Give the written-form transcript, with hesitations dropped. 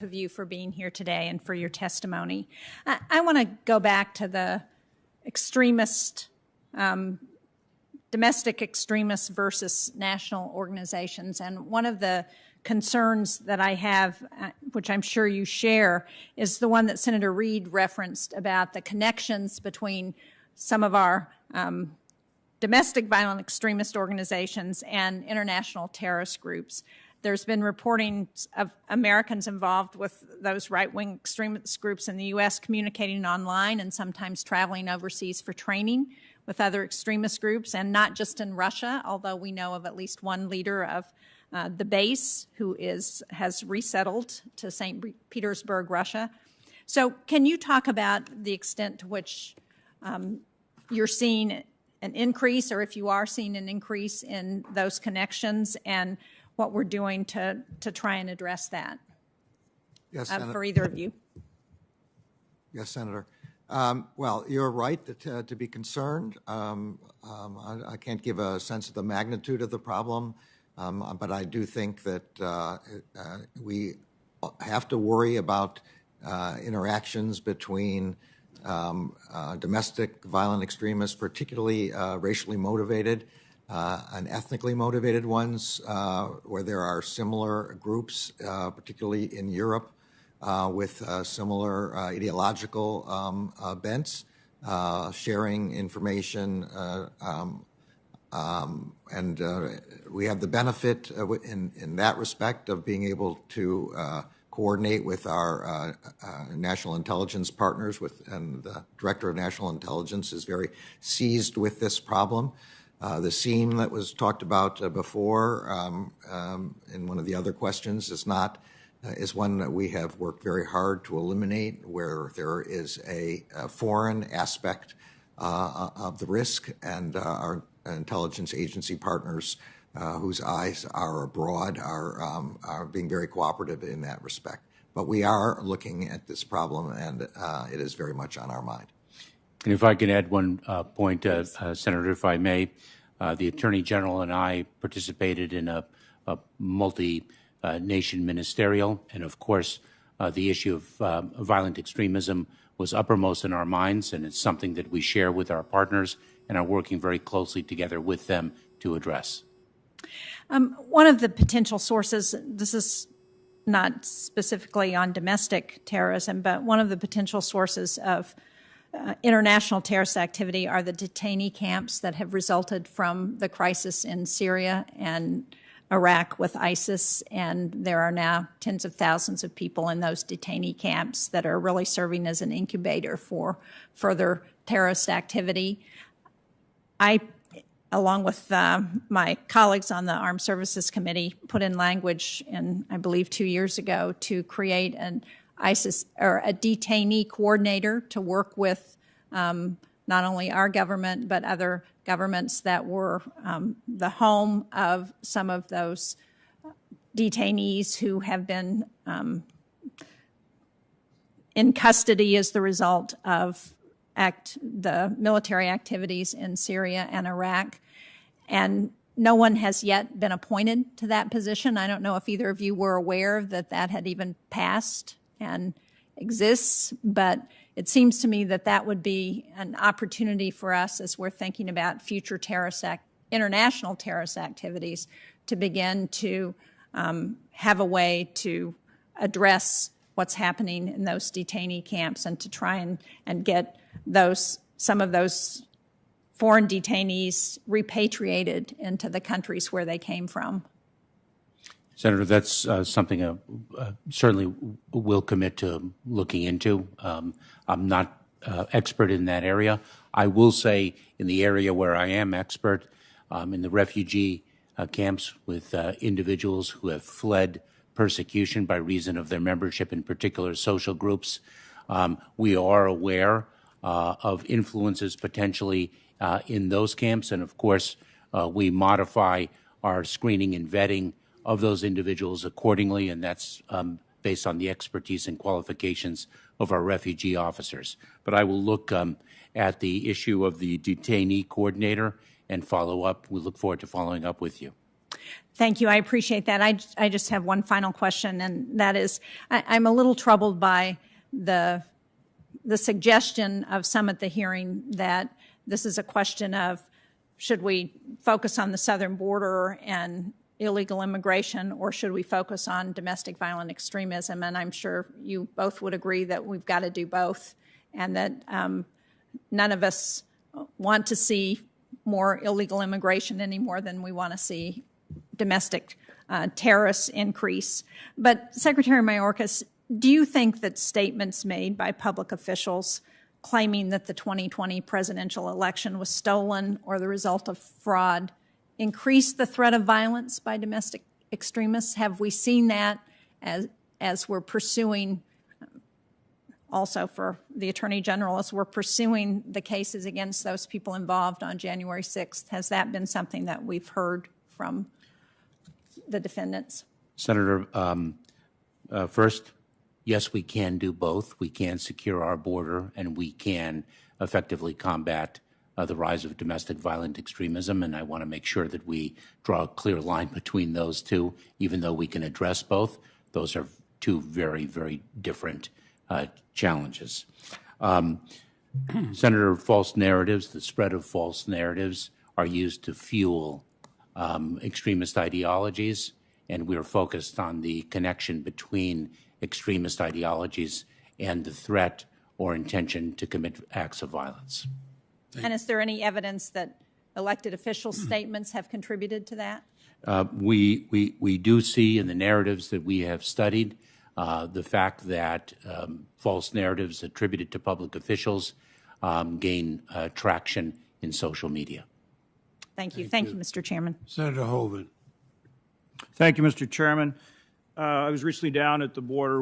of you for being here today and for your testimony. I want to go back to the extremist, domestic extremists versus national organizations. And one of the concerns that I have, which I'm sure you share, is the one that Senator Reid referenced about the connections between some of our domestic violent extremist organizations and international terrorist groups. There's been reporting of Americans involved with those right-wing extremist groups in the U.S. communicating online and sometimes traveling overseas for training with other extremist groups, and not just in Russia, although we know of at least one leader of the base who has resettled to St. Petersburg, Russia. So can you talk about the extent to which you're seeing an increase, or if you are seeing an increase in those connections, and what we're doing to try and address that? Yes, for either of you. Yes, Senator. Well, you're right to be concerned. I can't give a sense of the magnitude of the problem, but I do think that we have to worry about interactions between domestic violent extremists, particularly racially motivated, and ethnically motivated ones, where there are similar groups, particularly in Europe, with similar ideological bents, sharing information, and we have the benefit in that respect of being able to coordinate with our national intelligence partners, and the Director of National Intelligence is very seized with this problem. The seam that was talked about before in one of the other questions is one that we have worked very hard to eliminate, where there is a foreign aspect of the risk, and our intelligence agency partners whose eyes are abroad are being very cooperative in that respect. But we are looking at this problem, and it is very much on our mind. And if I can add one point, Senator, if I may, the Attorney General and I participated in a multi-nation ministerial, and of course, the issue of violent extremism was uppermost in our minds, and it's something that we share with our partners and are working very closely together with them to address. One of the potential sources, this is not specifically on domestic terrorism, but one of the potential sources of international terrorist activity are the detainee camps that have resulted from the crisis in Syria and Iraq with ISIS, and there are now tens of thousands of people in those detainee camps that are really serving as an incubator for further terrorist activity. I, along with my colleagues on the Armed Services Committee, put in language in, I believe, 2 years ago to create an ISIS or a detainee coordinator to work with not only our government but other governments that were the home of some of those detainees who have been in custody as the result of the military activities in Syria and Iraq. And no one has yet been appointed to that position. I don't know if either of you were aware that that had even passed and exists, but it seems to me that that would be an opportunity for us as we're thinking about future international terrorist activities to begin to have a way to address what's happening in those detainee camps and to try and get some of those foreign detainees repatriated into the countries where they came from. Senator, that's something certainly will commit to looking into. I'm not expert in that area. I will say in the area where I am expert, in the refugee camps with individuals who have fled persecution by reason of their membership in particular social groups, we are aware of influences potentially in those camps. And of course, we modify our screening and vetting of those individuals accordingly, and that's based on the expertise and qualifications of our refugee officers. But I will look at the issue of the detainee coordinator and follow up. We look forward to following up with you. Thank you. I appreciate that. I just have one final question, and that is, I'm a little troubled by the suggestion of some at the hearing that this is a question of should we focus on the southern border and illegal immigration, or should we focus on domestic violent extremism? And I'm sure you both would agree that we've got to do both, and that none of us want to see more illegal immigration any more than we want to see domestic terrorists increase. But Secretary Mayorkas, do you think that statements made by public officials claiming that the 2020 presidential election was stolen or the result of fraud increase the threat of violence by domestic extremists? Have we seen that as we're pursuing, also for the Attorney General, as we're pursuing the cases against those people involved on January 6th? Has that been something that we've heard from the defendants? Senator, first, yes, we can do both. We can secure our border, and we can effectively combat the rise of domestic violent extremism, and I want to make sure that we draw a clear line between those two, even though we can address both. Those are two very, very different challenges. Senator, false narratives, the spread of false narratives are used to fuel extremist ideologies, and we're focused on the connection between extremist ideologies and the threat or intention to commit acts of violence. And is there any evidence that elected official statements have contributed to that? We do see in the narratives that we have studied the fact that false narratives attributed to public officials gain traction in social media. Thank you. Thank you, Mr. Chairman. Senator Hoeven. Thank you, Mr. Chairman. I was recently down at the border